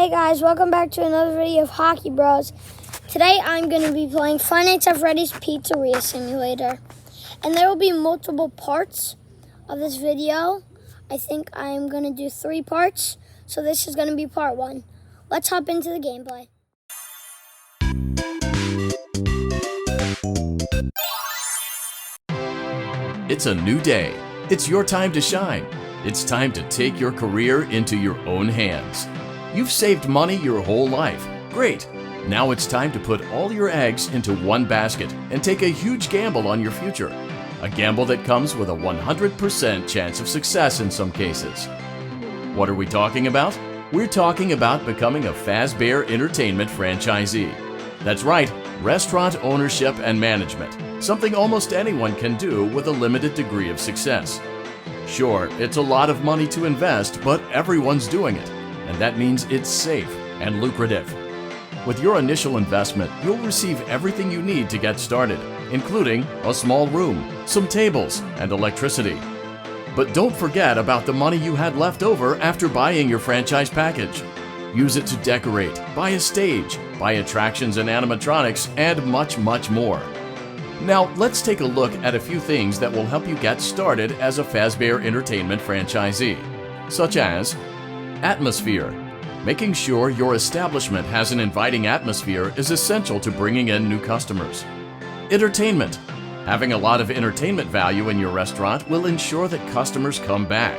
Hey guys, welcome back to another video of Hockey Bros. Today I'm going to be playing Nights At Freddy's Pizzeria Simulator. And there will be multiple parts of this video. I think I'm going to do 3 parts, so this is going to be part 1. Let's hop into the gameplay. It's a new day. It's your time to shine. It's time to take your career into your own hands. You've saved money your whole life. Great. Now it's time to put all your eggs into one basket and take a huge gamble on your future. A gamble that comes with a 100% chance of success in some cases. What are we talking about? We're talking about becoming a Fazbear Entertainment franchisee. That's right, restaurant ownership and management. Something almost anyone can do with a limited degree of success. Sure, it's a lot of money to invest, but everyone's doing it. And that means it's safe and lucrative. With your initial investment, you'll receive everything you need to get started, including a small room, some tables, and electricity. But don't forget about the money you had left over after buying your franchise package. Use it to decorate, buy a stage, buy attractions and animatronics, and much, much more. Now, let's take a look at a few things that will help you get started as a Fazbear Entertainment franchisee, such as atmosphere. Making sure your establishment has an inviting atmosphere is essential to bringing in new customers. Entertainment. Having a lot of entertainment value in your restaurant will ensure that customers come back.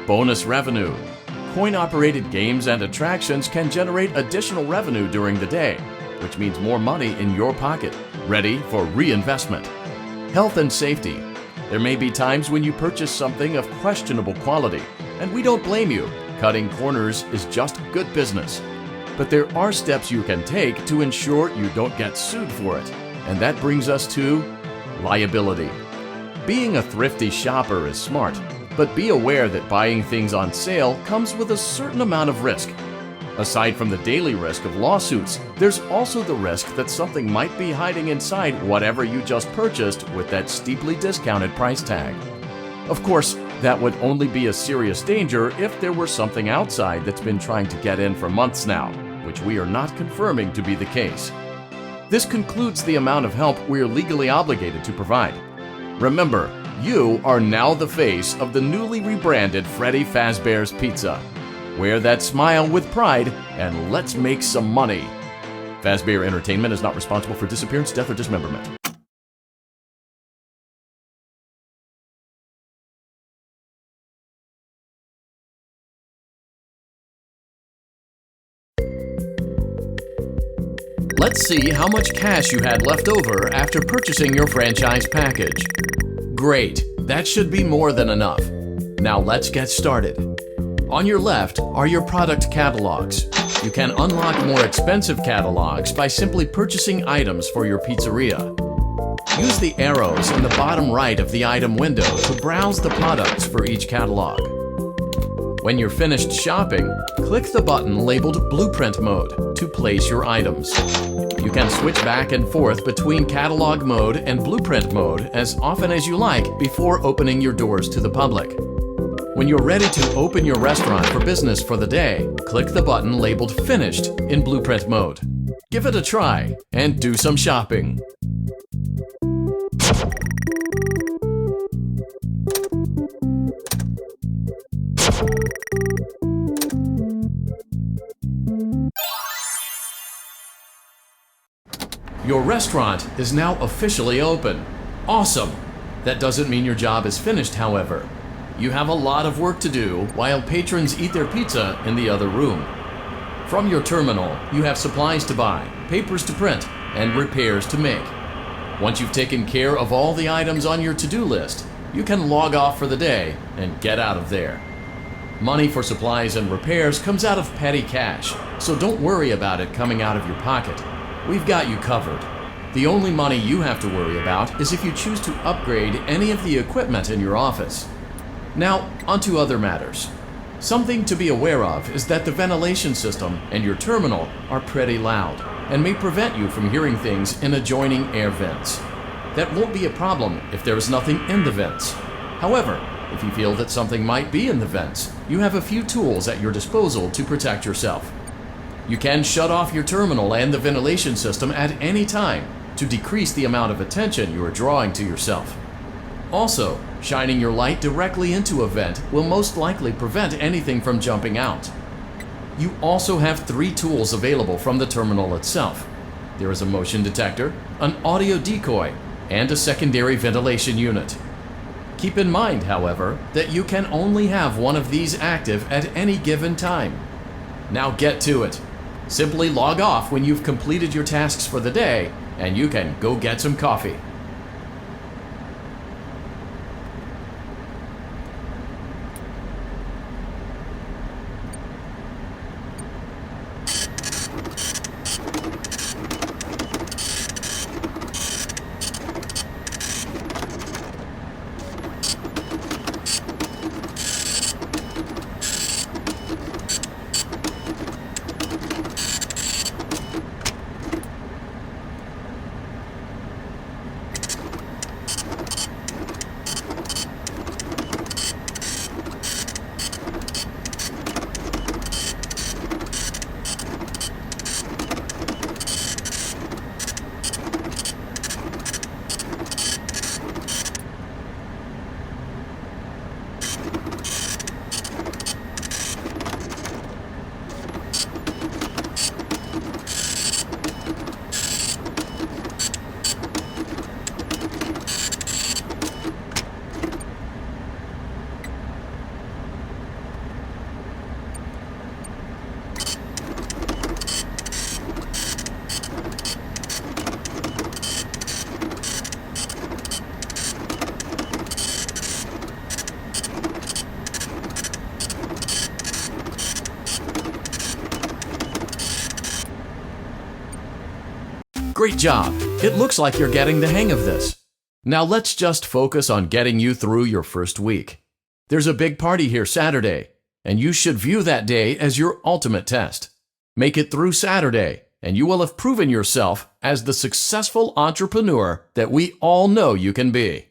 Bonus revenue. Coin-operated games and attractions can generate additional revenue during the day, which means more money in your pocket, ready for reinvestment. Health and safety. There may be times when you purchase something of questionable quality, and we don't blame you. Cutting corners is just good business. But there are steps you can take to ensure you don't get sued for it. And that brings us to liability. Being a thrifty shopper is smart, but be aware that buying things on sale comes with a certain amount of risk. Aside from the daily risk of lawsuits, there's also the risk that something might be hiding inside whatever you just purchased with that steeply discounted price tag. Of course, that would only be a serious danger if there were something outside that's been trying to get in for months now, which we are not confirming to be the case. This concludes the amount of help we're legally obligated to provide. Remember, you are now the face of the newly rebranded Freddy Fazbear's Pizza. Wear that smile with pride and let's make some money. Fazbear Entertainment is not responsible for disappearance, death, or dismemberment. Let's see how much cash you had left over after purchasing your franchise package. Great, that should be more than enough. Now let's get started. On your left are your product catalogs. You can unlock more expensive catalogs by simply purchasing items for your pizzeria. Use the arrows in the bottom right of the item window to browse the products for each catalog. When you're finished shopping, click the button labeled Blueprint Mode to place your items. You can switch back and forth between Catalog Mode and Blueprint Mode as often as you like before opening your doors to the public. When you're ready to open your restaurant for business for the day, click the button labeled Finished in Blueprint Mode. Give it a try and do some shopping. Your restaurant is now officially open. Awesome! That doesn't mean your job is finished, however. You have a lot of work to do while patrons eat their pizza in the other room. From your terminal, you have supplies to buy, papers to print, and repairs to make. Once you've taken care of all the items on your to-do list, you can log off for the day and get out of there. Money for supplies and repairs comes out of petty cash, so don't worry about it coming out of your pocket. We've got you covered. The only money you have to worry about is if you choose to upgrade any of the equipment in your office. Now, onto other matters. Something to be aware of is that the ventilation system and your terminal are pretty loud and may prevent you from hearing things in adjoining air vents. That won't be a problem if there is nothing in the vents. However, if you feel that something might be in the vents, you have a few tools at your disposal to protect yourself. You can shut off your terminal and the ventilation system at any time to decrease the amount of attention you are drawing to yourself. Also, shining your light directly into a vent will most likely prevent anything from jumping out. You also have 3 tools available from the terminal itself. There is a motion detector, an audio decoy, and a secondary ventilation unit. Keep in mind, however, that you can only have one of these active at any given time. Now get to it. Simply log off when you've completed your tasks for the day, and you can go get some coffee. Great job! It looks like you're getting the hang of this. Now let's just focus on getting you through your first week. There's a big party here Saturday, and you should view that day as your ultimate test. Make it through Saturday, and you will have proven yourself as the successful entrepreneur that we all know you can be.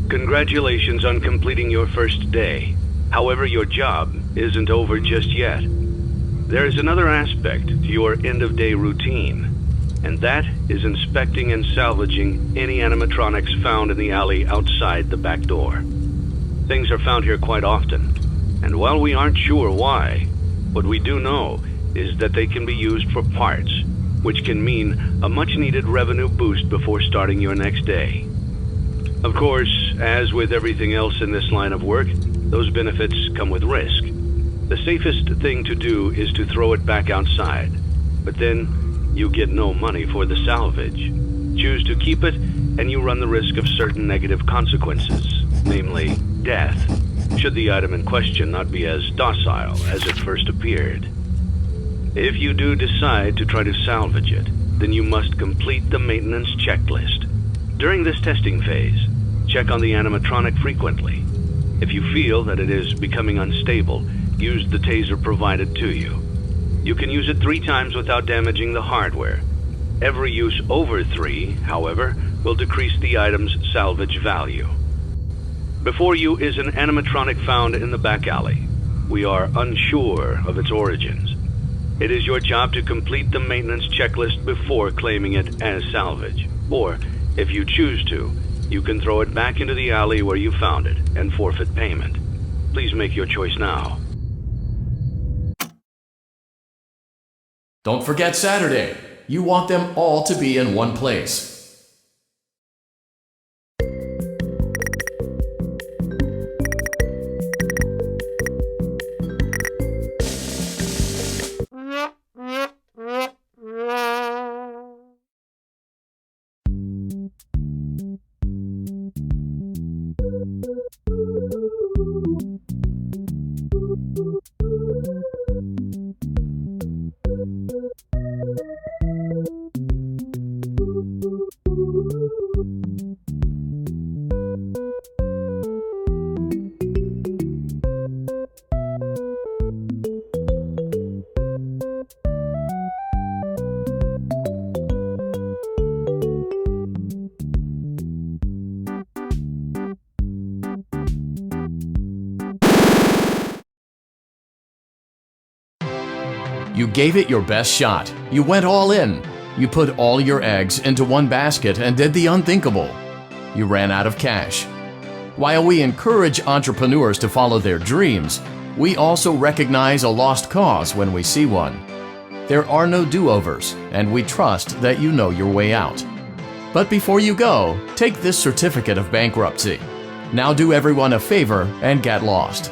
Congratulations on completing your first day. However, your job isn't over just yet. There is another aspect to your end-of-day routine, and that is inspecting and salvaging any animatronics found in the alley outside the back door. Things are found here quite often, and while we aren't sure why, what we do know is that they can be used for parts, which can mean a much-needed revenue boost before starting your next day. Of course, as with everything else in this line of work, those benefits come with risk. The safest thing to do is to throw it back outside, but then you get no money for the salvage. Choose to keep it, and you run the risk of certain negative consequences, namely death, should the item in question not be as docile as it first appeared. If you do decide to try to salvage it, then you must complete the maintenance checklist. During this testing phase, check on the animatronic frequently. If you feel that it is becoming unstable, use the taser provided to you. You can use it 3 times without damaging the hardware. Every use over 3, however, will decrease the item's salvage value. Before you is an animatronic found in the back alley. We are unsure of its origins. It is your job to complete the maintenance checklist before claiming it as salvage. Or, if you choose to, you can throw it back into the alley where you found it and forfeit payment. Please make your choice now. Don't forget Saturday. You want them all to be in one place. You gave it your best shot. You went all in. You put all your eggs into one basket and did the unthinkable. You ran out of cash. While we encourage entrepreneurs to follow their dreams, we also recognize a lost cause when we see one. There are no do-overs, and we trust that you know your way out. But before you go, take this certificate of bankruptcy. Now do everyone a favor and get lost.